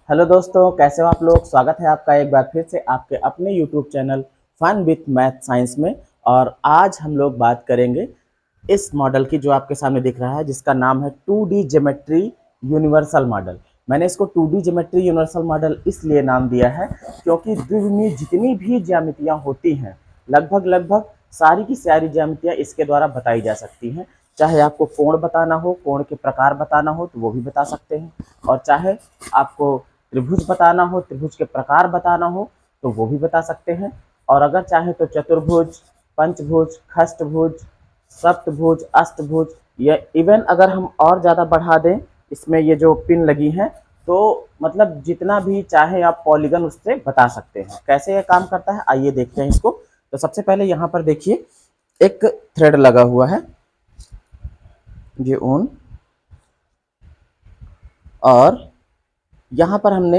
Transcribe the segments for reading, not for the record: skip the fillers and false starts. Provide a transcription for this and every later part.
Hello दोस्तों, कैसे हो आप लोग। स्वागत है आपका एक बार फिर से आपके अपने YouTube channel fun with math science में। और आज हम लोग बात करेंगे इस मॉडल की जो आपके सामने दिख रहा है, जिसका नाम है 2D ज्योमेट्री यूनिवर्सल मॉडल। मैंने इसको 2D ज्योमेट्री यूनिवर्सल मॉडल इसलिए नाम दिया है क्योंकि द्विविमीय जितनी भी ज्यामितियाँ होती हैं, लगभग लगभग सारी की सारी ज्यामितियाँ इसके द्वारा बताई जा सकती हैं। चाहे आपको कोण बताना हो, कोण के प्रकार बताना हो तो वो भी बता सकते हैं, और चाहे आपको त्रिभुज बताना हो, त्रिभुज के प्रकार बताना हो तो वो भी बता सकते हैं। और अगर चाहे तो चतुर्भुज, पंचभुज, खष्टभुज, सप्तभुज, अष्टभुज, या इवन अगर हम और ज़्यादा बढ़ा दें, इसमें ये जो पिन लगी हैं, तो मतलब जितना भी चाहे आप पॉलीगन उससे बता सकते हैं। कैसे ये काम करता है आइए देखते हैं इसको। तो सबसे पहले यहाँ पर देखिए एक थ्रेड लगा हुआ है, ये ऑन, और यहाँ पर हमने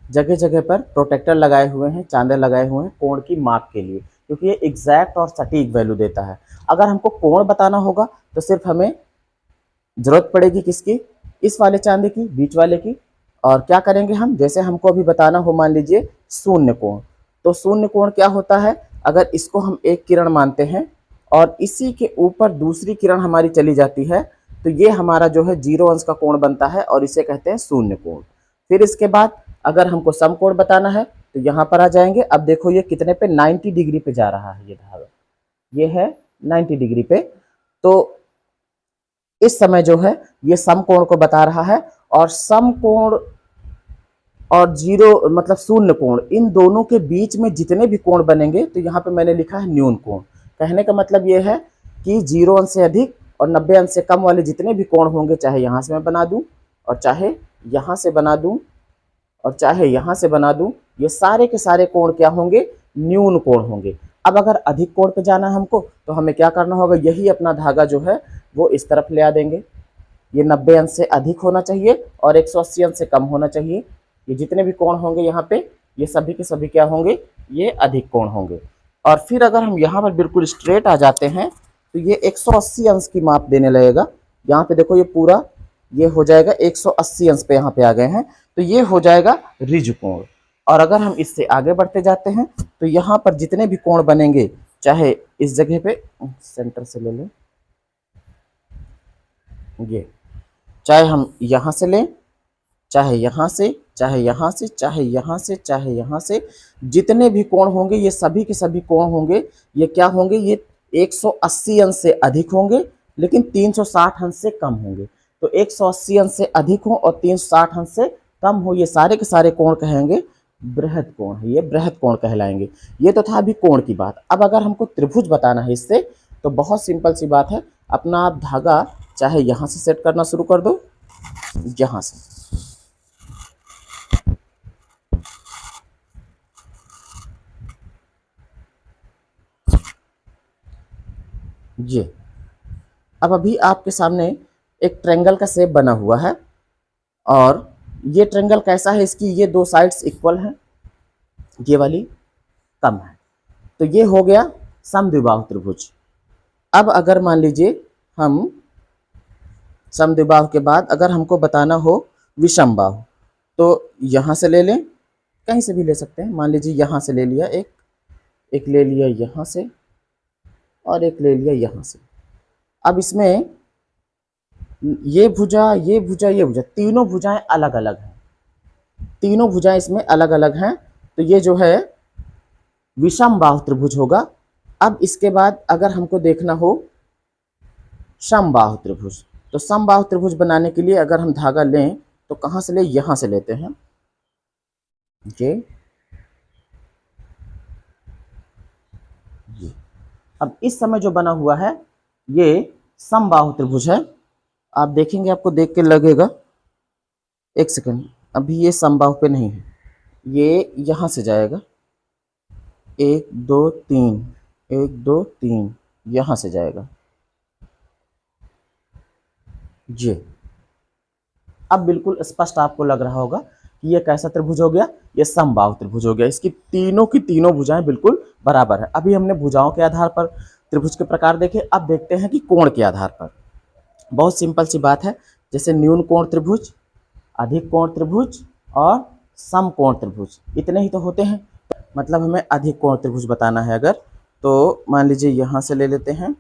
जगह जगह पर प्रोटेक्टर लगाए हुए हैं, चांदे लगाए हुए हैं कोण की माप के लिए, क्योंकि ये एग्जैक्ट और सटीक वैल्यू देता है। अगर हमको कोण बताना होगा तो सिर्फ हमें जरूरत पड़ेगी किसकी, इस वाले चांदे की, बीच वाले की। और क्या करेंगे हम, जैसे हमको अभी बताना हो मान लीजिए शून्य कोण, तो शून्य कोण क्या होता है, अगर इसको हम एक किरण मानते हैं और इसी के ऊपर दूसरी किरण हमारी चली जाती है, तो ये हमारा जो है 0 अंश का कोण बनता है और इसे कहते हैं शून्य कोण। फिर इसके बाद अगर हमको समकोण बताना है तो यहाँ पर आ जाएंगे। अब देखो ये कितने पे, 90 डिग्री पे जा रहा है, ये धागा ये है 90 डिग्री पे। तो इस समय जो है ये समकोण को बता रहा है, और समकोण और जीरो मतलब शून्य कोण, इन दोनों के बीच में जितने भी कोण बनेंगे, तो यहाँ पे मैंने लिखा है न्यून कोण। कहने का मतलब ये है कि 0 अंश से अधिक और 90 अंश से कम वाले जितने भी कोण होंगे, चाहे यहाँ से मैं बना दूं और चाहे यहाँ से बना दूं और चाहे यहाँ से बना दूं, ये सारे के सारे कोण क्या होंगे, न्यून कोण होंगे। अब अगर अधिक कोण पे जाना है हमको, तो हमें क्या करना होगा, यही अपना धागा जो है वो इस तरफ ले आ देंगे। ये 90 अंश से अधिक होना चाहिए और 180 अंश से कम होना चाहिए। ये जितने भी कोण होंगे यहाँ पे, ये सभी के सभी क्या होंगे, ये अधिक कोण होंगे। और फिर अगर हम यहाँ पर बिल्कुल स्ट्रेट आ जाते हैं तो ये 180 अंश की माप देने लगेगा। यहाँ पे देखो ये पूरा ये हो जाएगा 180 अंश पे, यहाँ पे आ गए हैं, तो ये हो जाएगा ऋज कोण। और अगर हम इससे आगे बढ़ते जाते हैं तो यहाँ पर जितने भी कोण बनेंगे, चाहे इस जगह पे सेंटर से ले लें, ये चाहे हम यहाँ से लें, चाहे यहाँ से, चाहे यहाँ से, चाहे यहाँ से, चाहे यहाँ से, जितने भी कोण होंगे ये सभी के सभी कोण होंगे, ये क्या होंगे, ये 180 अंश से अधिक होंगे लेकिन 360 अंश से कम होंगे। तो 180 अंश से अधिक हो और 360 अंश से कम हो, ये सारे के सारे कोण कहेंगे बृहद कोण है, ये बृहद कोण कहलाएंगे। ये तो था अभी कोण की बात। अब अगर हमको त्रिभुज बताना है इससे, तो बहुत सिंपल सी बात है, अपना आप धागा चाहे यहाँ से सेट करना शुरू कर दो, यहाँ से, ये अब अभी आपके सामने एक ट्रायंगल का शेप बना हुआ है, और ये ट्रायंगल कैसा है, इसकी ये दो साइड्स इक्वल हैं, ये वाली कम है, तो ये हो गया समद्विबाहु त्रिभुज। अब अगर मान लीजिए हम समद्विबाहु के बाद अगर हमको बताना हो विषम बाहु, तो यहाँ से ले लें, कहीं से भी ले सकते हैं, मान लीजिए यहाँ से ले लिया, एक ले लिया यहाँ से और एक ले लिया यहाँ से। अब इसमें ये भुजा, ये भुजा, ये भुजा, तीनों भुजाएं अलग अलग हैं, तीनों भुजाएं इसमें अलग अलग हैं, तो ये जो है विषम बाहु त्रिभुज होगा। अब इसके बाद अगर हमको देखना हो समबाहु त्रिभुज, तो समबाहु त्रिभुज बनाने के लिए अगर हम धागा लें तो कहाँ से ले, यहाँ से लेते हैं, ये अब इस समय जो बना हुआ है ये समबाहु त्रिभुज है। आप देखेंगे, आपको देख के लगेगा, एक सेकंड, अभी ये समबाहु पे नहीं है, ये यहाँ से जाएगा, 1 2 3, 1 2 3, यहाँ से जाएगा ये। अब बिल्कुल स्पष्ट आपको लग रहा होगा कि ये कैसा त्रिभुज हो गया, ये समबाहु त्रिभुज हो गया। इसकी तीनों की तीनों भुजाएं बिल्कुल बराबर है। अभी हमने भुजाओं के आधार पर त्रिभुज के प्रकार देखे, अब देखते हैं कि कोण के आधार पर। बहुत सिंपल सी बात है, जैसे न्यून कोण त्रिभुज, अधिक कोण त्रिभुज और समकोण त्रिभुज, इतने ही तो होते हैं, मतलब हमें अधिक कोण त्रिभुज बताना है अगर, तो मान लीजिए यहां से ले लेते हैं,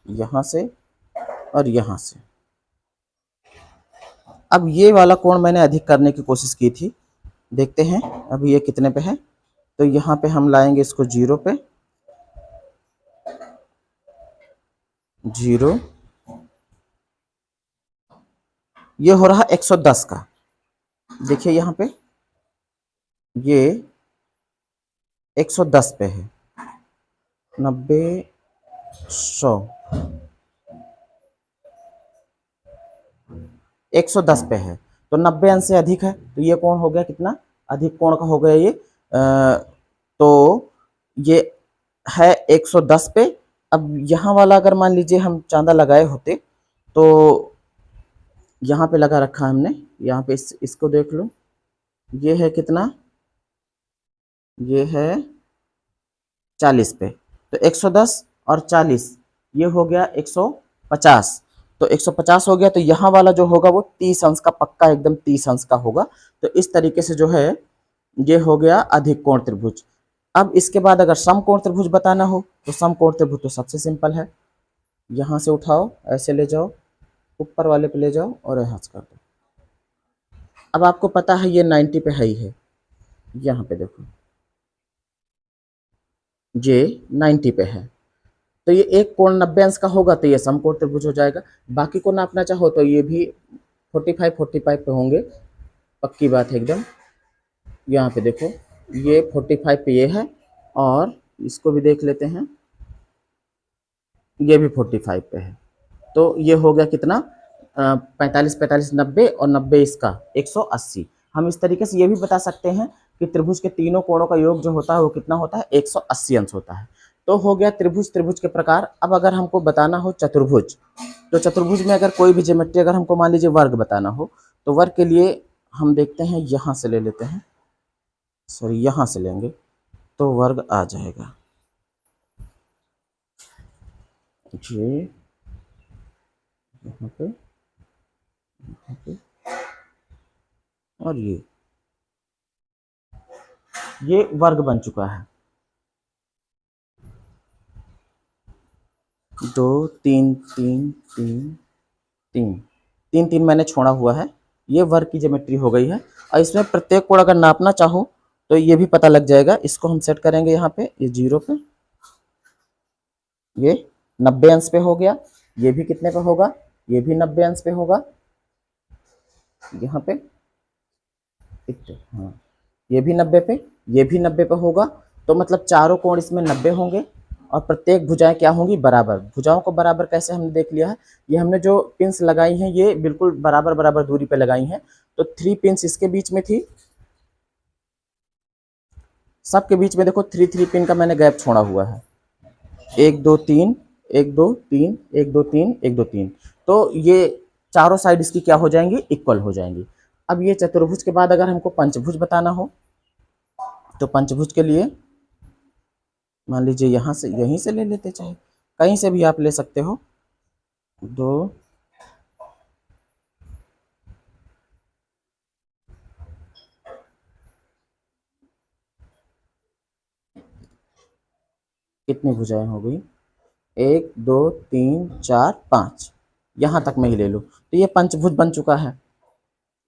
यहां से और यहां से। अब ये वाला कोण मैंने अधिक करने की कोशिश की थी, देखते हैं अब ये कितने पे है। तो यहाँ पे हम लाएंगे इसको 0 पे, 0, ये हो रहा 110 का। देखिए यहाँ पे ये 110 पे है, 90, 100, 110 पे है, तो 90 अंश से अधिक है, तो ये कोण हो गया कितना, अधिक कोण का हो गया ये। तो ये है 110 पे। अब यहाँ वाला अगर मान लीजिए हम चांदा लगाए होते, तो यहाँ पे लगा रखा है हमने, यहाँ पे इसको देख लो, ये है कितना, ये है 40 पे, तो 110 और 40 ये हो गया 150, तो 150 हो गया, तो यहाँ वाला जो होगा वो 30 अंश का पक्का, एकदम 30 अंश का होगा। तो इस तरीके से जो है ये हो गया अधिक कोण त्रिभुज। अब इसके बाद अगर समकोण त्रिभुज बताना हो, तो समकोण त्रिभुज तो सबसे सिंपल है, यहाँ से उठाओ, ऐसे ले जाओ, ऊपर वाले पे ले जाओ और यहाँ से कर दो। अब आपको पता है ये 90 पे है ही है, यहाँ पे देखो ये 90 पे है, तो ये एक कोण 90 अंश का होगा, तो ये समकोण त्रिभुज हो जाएगा। बाकी को नापना चाहो तो ये भी 45 पे होंगे, पक्की बात है एकदम। यहाँ पे देखो ये 45 पे ये है, और इसको भी देख लेते हैं, ये भी 45 पे है, तो ये हो गया कितना, 45, 45, 90 और 90 इसका 180। हम इस तरीके से ये भी बता सकते हैं कि त्रिभुज के तीनों कोणों का योग जो होता है वो कितना होता है, 180 अंश होता है। तो हो गया त्रिभुज, त्रिभुज के प्रकार। अब अगर हमको बताना हो चतुर्भुज, तो चतुर्भुज में अगर कोई भी ज्योमेट्री, अगर हमको मान लीजिए वर्ग बताना हो, तो वर्ग के लिए हम देखते हैं, यहाँ से ले लेते हैं, सॉरी यहाँ से लेंगे, तो वर्ग आ जाएगा ये यहाँ पे, यहाँ पे और ये वर्ग बन चुका है। 2, 3, 3, 3, 3, 3, 3 मैंने छोड़ा हुआ है, ये वर्ग की ज्योमेट्री हो गई है। और इसमें प्रत्येक कोण अगर नापना चाहो तो ये भी पता लग जाएगा। इसको हम सेट करेंगे यहाँ पे, ये 0 पे, ये 90 अंश पे हो गया, ये भी कितने पे होगा, ये भी 90 अंश पे होगा, यहाँ पे हाँ, ये भी 90 पे, ये भी 90 पे होगा। तो मतलब चारों कोण इसमें 90 होंगे, और प्रत्येक भुजाएं क्या होंगी, बराबर। भुजाओं को बराबर कैसे हमने देख लिया है, ये हमने जो पिंस लगाई हैं ये बिल्कुल बराबर बराबर दूरी पे लगाई हैं, तो 3 पिंस इसके बीच में थी, सबके बीच में देखो 3 पिन का मैंने गैप छोड़ा हुआ है, 1 2 3, 1 2 3, 1 2 3, 1 2 3, तो ये चारों साइड इसकी क्या हो जाएंगी, इक्वल हो जाएंगी। अब ये चतुर्भुज के बाद अगर हमको पंचभुज बताना हो, तो पंचभुज के लिए मान लीजिए यहाँ से, यहीं से ले लेते, चाहे कहीं से भी आप ले सकते हो, 2, कितनी भुजाएं हो गई, 1 2 3 4 5, यहाँ तक में ही ले लो, तो ये पंचभुज बन चुका है।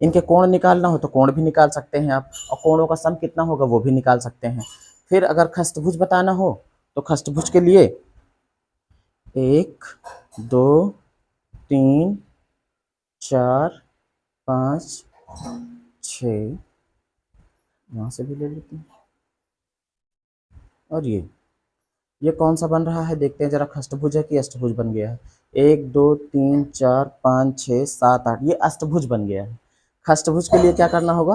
इनके कोण निकालना हो तो कोण भी निकाल सकते हैं आप, और कोणों का सम कितना होगा वो भी निकाल सकते हैं। फिर अगर खष्टभुज बताना हो, तो खष्टभुज के लिए 1 2 3 4 5 6, यहाँ से भी ले लेते हैं, और ये कौन सा बन रहा है देखते हैं जरा, खष्टभुज है कि अष्टभुज बन गया है। 1 2 3 4 5 6 7 8, ये अष्टभुज बन गया है। खष्टभुज के लिए क्या करना होगा,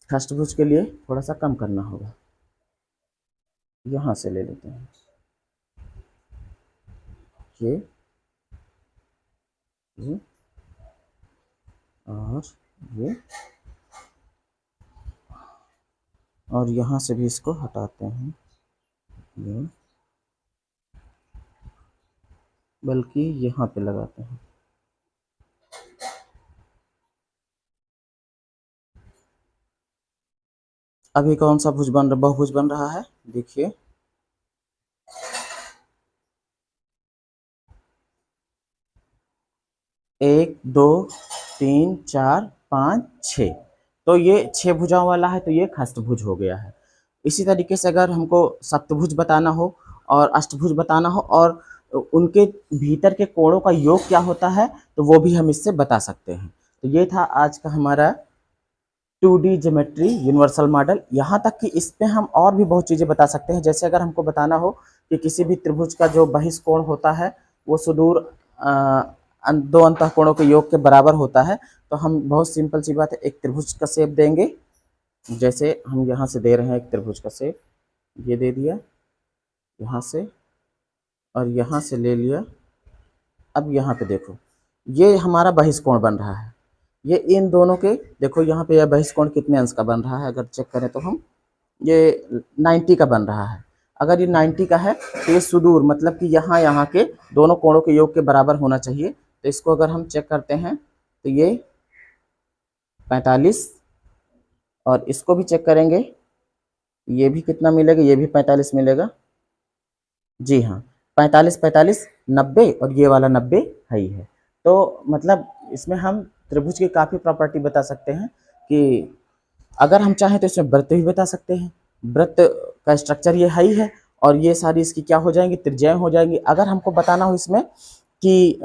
खष्टभुज के लिए थोड़ा सा कम करना होगा, यहाँ से ले लेते हैं, ये और ये, और यहाँ से भी इसको हटाते हैं, ये बल्कि यहाँ पे लगाते हैं। अभी कौन सा भुज बन रहा, बहुभुज बन रहा है, देखिए। एक, दो, तीन, चार, पाँच, छः। तो ये 6 भुजाओं वाला है, तो ये खष्टभुज हो गया है। इसी तरीके से अगर हमको सप्तभुज बताना हो और अष्टभुज बताना हो और उनके भीतर के कोणों का योग क्या होता है, तो वो भी हम इससे बता सकते हैं। तो ये था आज का हमारा 2D ज्योमेट्री यूनिवर्सल मॉडल। यहाँ तक कि इस पे हम और भी बहुत चीज़ें बता सकते हैं। जैसे अगर हमको बताना हो कि किसी भी त्रिभुज का जो बहिष्कोण होता है वो सुदूर दो अंतःकोणों के योग के बराबर होता है, तो हम बहुत सिंपल सी बात है, एक त्रिभुज का शेप देंगे। जैसे हम यहाँ से दे रहे हैं एक त्रिभुज का शेप, ये दे दिया यहाँ से और यहाँ से ले लिया। अब यहाँ पे देखो, ये हमारा बहिष्कोण बन रहा है। ये इन दोनों के देखो, यहाँ पे यह बहिष्कोण कितने अंश का बन रहा है, अगर चेक करें तो हम ये 90 का बन रहा है। अगर ये 90 का है तो ये सुदूर मतलब कि यहाँ के दोनों कोणों के योग के बराबर होना चाहिए। तो इसको अगर हम चेक करते हैं तो ये 45, और इसको भी चेक करेंगे, ये भी कितना मिलेगा, ये भी 45 मिलेगा। जी हाँ, 45 45 90, और ये वाला 90 है ही है। तो मतलब इसमें हम त्रिभुज की काफ़ी प्रॉपर्टी बता सकते हैं कि अगर हम चाहें तो इसमें वृत्त भी बता सकते हैं। वृत्त का स्ट्रक्चर ये है ही है, और ये सारी इसकी क्या हो जाएंगी, त्रिज्याएं हो जाएंगी। अगर हमको बताना हो इसमें कि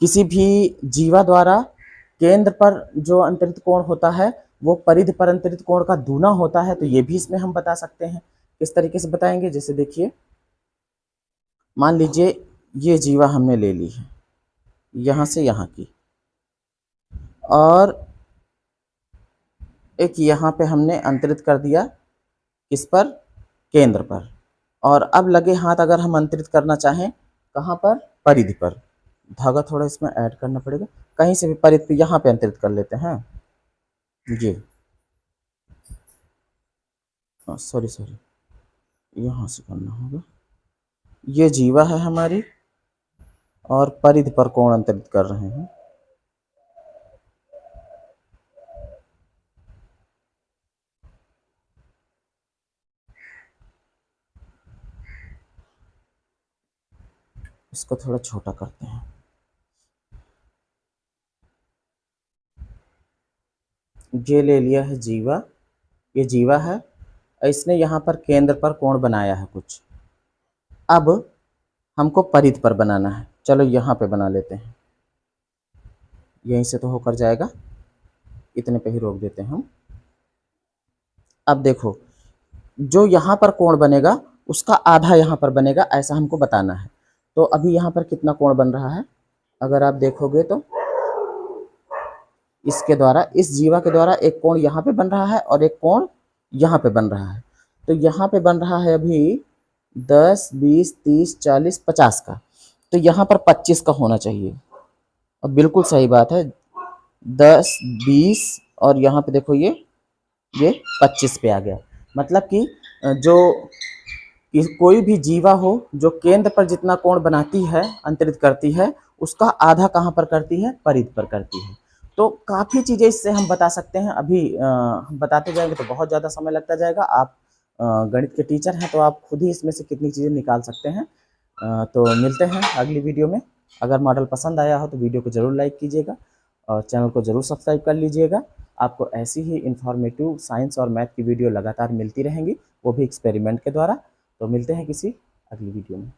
किसी भी जीवा द्वारा केंद्र पर जो अंतरित कोण होता है वो परिधि पर अंतरित कोण का दूना होता है, तो ये भी इसमें हम बता सकते हैं। किस तरीके से बताएंगे, जैसे देखिए, मान लीजिए ये जीवा हमने ले ली है यहाँ से यहाँ की, और एक यहाँ पे हमने अंतरित कर दिया, किस पर, केंद्र पर। और अब लगे हाथ अगर हम अंतरित करना चाहें, कहाँ पर, परिधि पर। धागा थोड़ा इसमें ऐड करना पड़ेगा, कहीं से भी परिधि पे यहाँ पे अंतरित कर लेते हैं। जी सॉरी सॉरी, यहाँ से करना होगा। ये जीवा है हमारी, और परिधि पर कोण अंतरित कर रहे हैं। इसको थोड़ा छोटा करते हैं। ये ले लिया है जीवा, ये जीवा है, इसने यहाँ पर केंद्र पर कोण बनाया है कुछ। अब हमको परिधि पर बनाना है, चलो यहाँ पे बना लेते हैं, यहीं से तो होकर जाएगा, इतने पे ही रोक देते हैं हम। अब देखो, जो यहाँ पर कोण बनेगा उसका आधा यहाँ पर बनेगा, ऐसा हमको बताना है। तो अभी यहाँ पर कितना कोण बन रहा है, अगर आप देखोगे तो इसके द्वारा, इस जीवा के द्वारा एक कोण यहाँ पे बन रहा है और एक कोण यहाँ पे बन रहा है। तो यहाँ पे बन रहा है अभी 10, 20, 30, 40, 50 का, तो यहाँ पर 25 का होना चाहिए। और बिल्कुल सही बात है, 10, 20 और यहाँ पे देखो ये 25 पे आ गया। मतलब कि जो कोई भी जीवा हो जो केंद्र पर जितना कोण बनाती है, अंतरित करती है, उसका आधा कहाँ पर करती है, परिधि पर करती है। तो काफ़ी चीज़ें इससे हम बता सकते हैं। अभी हम बताते जाएंगे तो बहुत ज़्यादा समय लगता जाएगा। आप गणित के टीचर हैं तो आप खुद ही इसमें से कितनी चीज़ें निकाल सकते हैं। तो मिलते हैं अगली वीडियो में। अगर मॉडल पसंद आया हो तो वीडियो को ज़रूर लाइक कीजिएगा और चैनल को ज़रूर सब्सक्राइब कर लीजिएगा। आपको ऐसी ही इन्फॉर्मेटिव साइंस और मैथ की वीडियो लगातार मिलती रहेंगी, वो भी एक्सपेरिमेंट के द्वारा। तो मिलते हैं किसी अगली वीडियो में।